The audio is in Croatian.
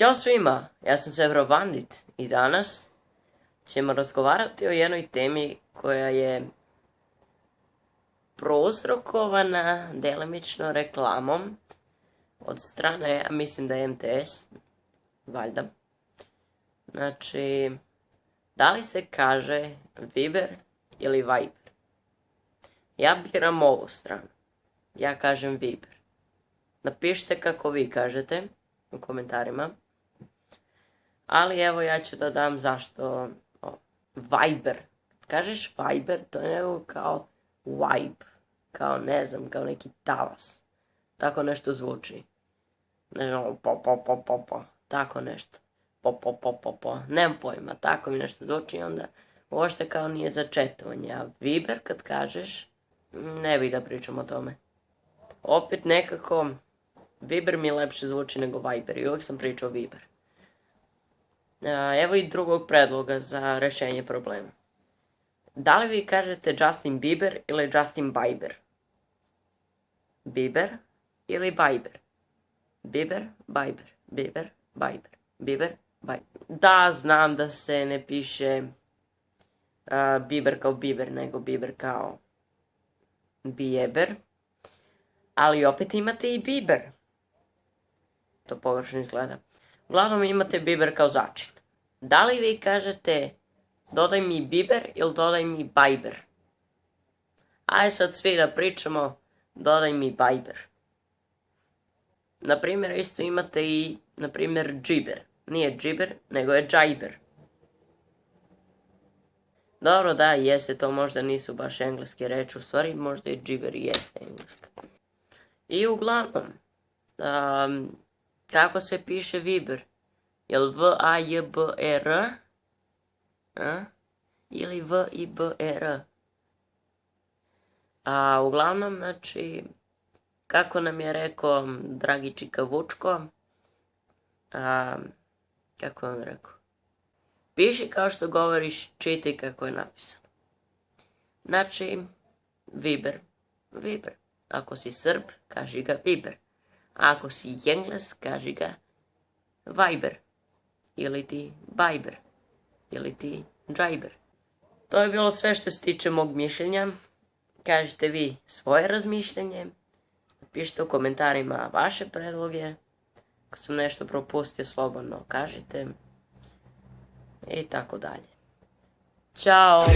Ćao svima, ja sam Severo Bandit i danas ćemo razgovarati o jednoj temi koja je prouzrokovana delimično reklamom od strane, ja mislim da je MTS, valjda. Znači, da li se kaže Viber ili Viber? Ja biram ovu stranu, ja kažem Viber. Napišite kako vi kažete u komentarima. Ali evo ja ću da dam zašto Viber. Kažeš Viber, to je nego kao vibe. Kao ne znam, kao neki talas. Tako nešto zvuči. Ne znam, po. Tako nešto. Po. Nemam pojma, tako mi nešto zvuči i onda uopšte kao nije za četovanje. A Viber kad kažeš, ne bih da pričam o tome. Opet nekako, Viber mi lepše zvuči nego Viber i uvijek sam pričao Viber. Evo i drugog predloga za rešenje problema. Da li vi kažete Justin Bieber ili Justin Bieber? Bieber ili Bieber? Bieber, Bieber, Bieber, Bieber, Bieber, Bieber. Da, znam da se ne piše Bieber kao Bieber, nego Bieber kao Bieber. Ali opet imate i Bieber. To pogrešno izgleda. Uglavnom imate Bieber kao začin. Da li vi kažete dodaj mi Bieber ili dodaj mi Bieber? Ajde sad svi da pričamo dodaj mi Bieber. Naprimjer isto imate i naprimjer džiber. Nije džiber nego je džajber. Dobro da jeste, to možda nisu baš engleske reči, u stvari možda i džiber i jeste engleska. I uglavnom, kako se piše Viber? Jel V-A-J-B-E-R? Ili V-I-B-E-R? Uglavnom, znači, kako nam je rekao dragi čika Vučko, kako vam rekao? Piši kao što govoriš, čitaj kako je napisano. Znači, Viber, Viber. Ako si Srb, kaži ga Viber. Ako si Engles, kaži ga Viber. Ili ti Bieber. Ili ti džajber. To je bilo sve što se tiče mog mišljenja. Kažite vi svoje razmišljanje. Pišite u komentarima vaše predloge. Ako sam nešto propustio, slobodno kažite. I tako dalje. Ćao!